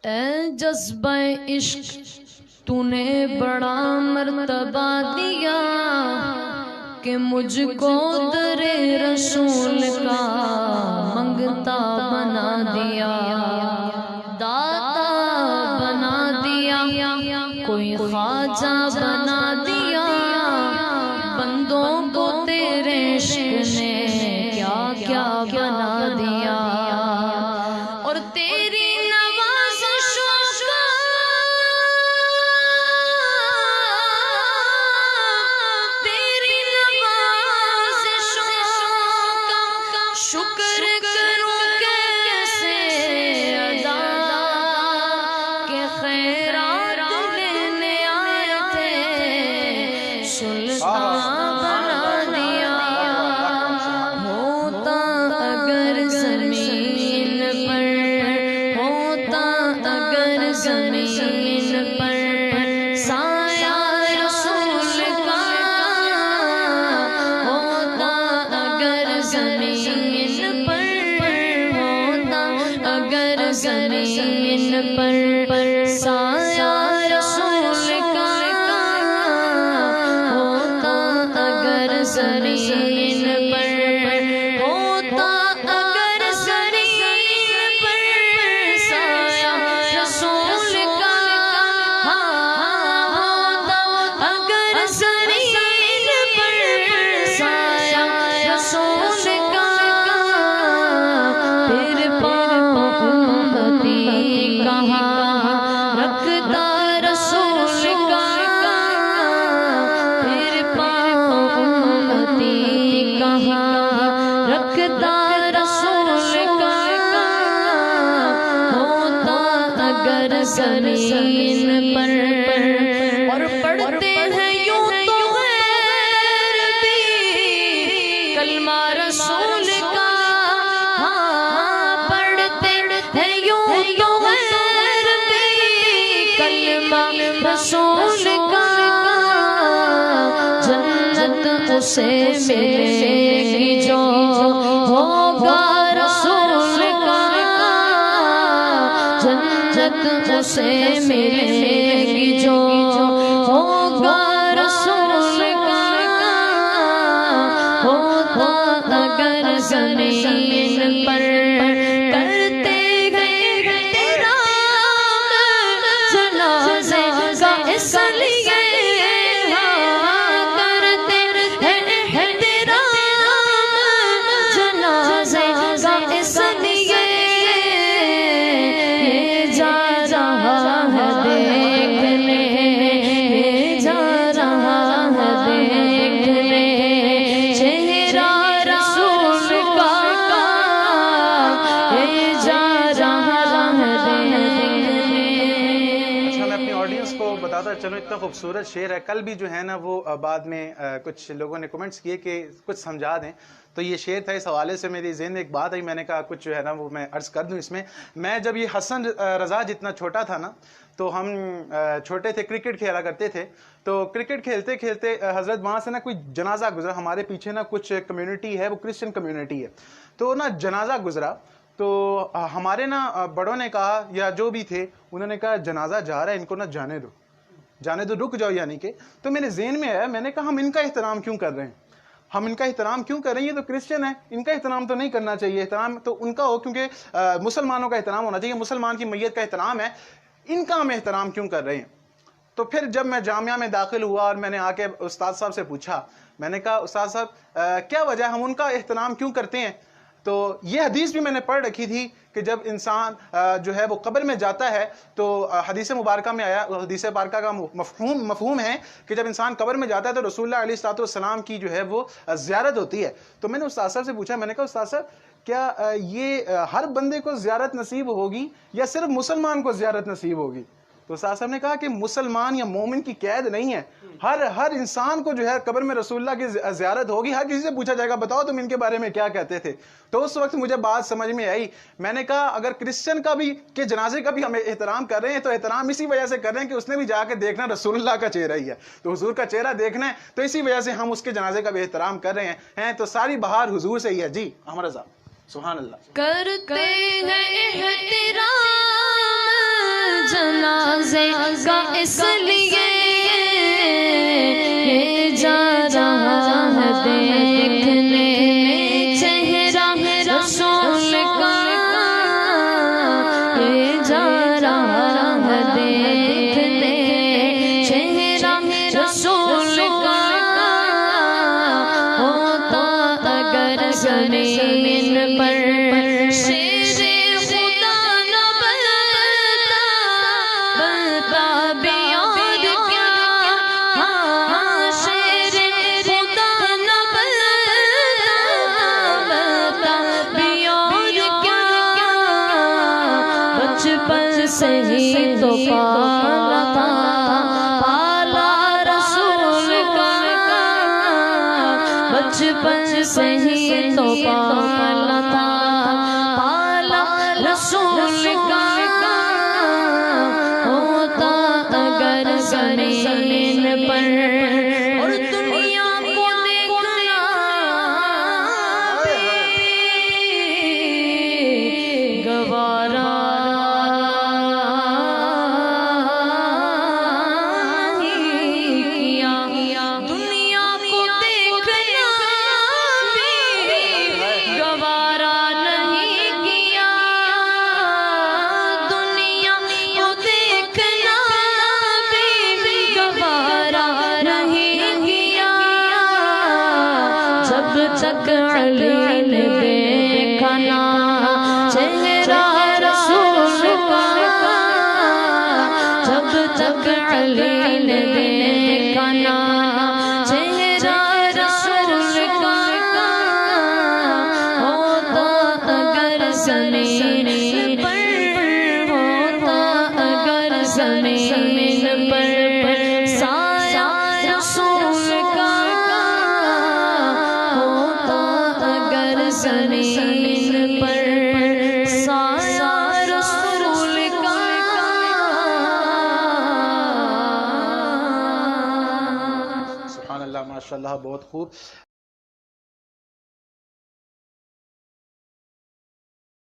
اے جذبہ عشق تو نے بڑا مرتبہ دیا کہ مجھ کو در رسول کا منگتا بنا دیا، داتا بنا دیا، کوئی خواجہ بنا دیا، بندوں کو تیرے عشق نے کیا کیا بنا دیا، اور تیری نوازشوں کا تیری نوازشوں کا شکر کروں کیسے ادا کہ خیرات لینے آئے تھے سلطان بنا دیا، ہوتا اگر زمین پر، ہوتا اگر زمین پر سایہ رسول کا، ہوتا اگر زمین پر، ہوتا اگر زمین پر سایہ رسول کا، ہوتا اگر زمین پر، ہوتا اگر زمین پر سایہ رسول کا، ہوتا اگر زمین پر سایہ رسول کا، پھر پاؤں امتی کہاں رکھتا رسول کا، پھر پاؤں امتی کہاں رکھتا رسول کا، ہوتا اگر زمین پر، اور پڑھتے ہیں یوں تو غیر بھی کلمہ رسول کا، پڑھتے ہیں یوں تو غیر بھی کلمہ رسول کا، جنت اسے ملے گی جو ہوگا رسول کا، جنت اسے ملے گی جو ہوگا رسول کا، ہوتا اگر زمین پر کرتے گئے احترام جنازے کا اس لیے، کرتے ہیں احترام جنازے کا اس لیے، جا رہا ہے دیکھنے، جا رہا ہے دیکھنے چہرہ رسول کا، جا رہا ہے دیکھنے۔ اچھا، میں اپنی آڈینس کو بتاتا چلوں، اتنا خوبصورت شعر ہے، کل بھی جو ہے نا وہ بعد میں کچھ لوگوں نے کمنٹس کیے کہ کچھ سمجھا دیں، تو یہ شعر تھا، اس حوالے سے میری ذہن میں ایک بات آئی، میں نے کہا کچھ جو ہے نا وہ میں عرض کر دوں اس میں۔ میں جب یہ حسن رضا جتنا چھوٹا تھا نا، تو ہم چھوٹے تھے، کرکٹ کھیلا کرتے تھے، تو کرکٹ کھیلتے کھیلتے حضرت وہاں سے نا کوئی جنازہ گزرا، ہمارے پیچھے نا کچھ کمیونٹی ہے، وہ کرسچن کمیونٹی ہے، تو نا جنازہ گزرا، تو ہمارے نا بڑوں نے کہا یا جو بھی تھے انہوں نے کہا جنازہ جا رہا ہے، ان کو نا جانے دو، جانے دو، رک جاؤ، یعنی کہ تو میرے ذہن میں آیا، میں نے کہا ہم ان کا احترام کیوں کر رہے ہیں، ہم ان کا احترام کیوں کر رہے ہیں، یہ تو کرسچن ہے، ان کا احترام تو نہیں کرنا چاہیے، احترام تو ان کا ہو، کیونکہ مسلمانوں کا احترام ہونا چاہیے، مسلمان کی میت کا احترام ہے، ان کا ہم احترام کیوں کر رہے ہیں۔ تو پھر جب میں جامعہ میں داخل ہوا اور میں نے آ کے استاد صاحب سے پوچھا، میں نے کہا استاد صاحب کیا وجہ ہم ان کا احترام کیوں کرتے ہیں، تو یہ حدیث بھی میں نے پڑھ رکھی تھی کہ جب انسان جو ہے وہ قبر میں جاتا ہے تو حدیث مبارکہ میں آیا، حدیث مبارکہ کا مفہوم ہے کہ جب انسان قبر میں جاتا ہے تو رسول اللہ علیہ السلام کی جو ہے وہ زیارت ہوتی ہے۔ تو میں نے استاد صاحب سے پوچھا، میں نے کہا استاد صاحب کیا یہ ہر بندے کو زیارت نصیب ہوگی یا صرف مسلمان کو زیارت نصیب ہوگی؟ تو استاد صاحب نے کہا کہ مسلمان یا مومن کی قید نہیں ہے، ہر انسان کو جو ہے قبر میں رسول اللہ کی زیارت ہوگی، ہر کسی سے پوچھا جائے گا بتاؤ تم ان کے بارے میں کیا کہتے تھے۔ تو اس وقت مجھے بات سمجھ میں آئی، میں نے کہا اگر کرسچن کا بھی کہ جنازے کا بھی ہم احترام کر رہے ہیں تو احترام اسی وجہ سے کر رہے ہیں کہ اس نے بھی جا کے دیکھنا رسول اللہ کا چہرہ ہی ہے، تو حضور کا چہرہ دیکھنا ہے، تو اسی وجہ سے ہم اس کے جنازے کا بھی احترام کر رہے ہیں، تو ساری بہار حضور سے ہی ہے۔ جی احمد رضا، سبحان اللہ۔ کرتے ہیں احترام کا اس لیے جا رہا ہے دیکھنے چہرہ رسول کا، جا رہا ہے دیکھنے چہرہ رسول کا، ہوتا اگر زمین پر شیر خدا نہ بنتا بھی اور کیا، ہاں شیر خدا نہ بنتا بھی اور کیا، بچپن سے ہی تو پالا تھا پالا رسول کا، بچپن سے ہی تو پالا تھا پالا رسول کا، ہوتا اگر زمین پر اور دنیا کو دیکھنا بھی گوارا ہی کیا، دنیا کو دیکھنا بھی گوارا نہیں کیا، دنیا کو دیکھنا بھی گوارا نہیں کیا، جب تک علی نے دیکھا نا چہرہ رسول کا، جب تک علی نے دیکھا نا چہرہ رسول کا، ہوتا اگر زمین پر، ہوتا اگر زمین پر سایہ رسول کا، ہوتا اگر زمین پر سایہ رسول کا۔ سبحان اللہ، ماشاء اللہ، بہت خوب۔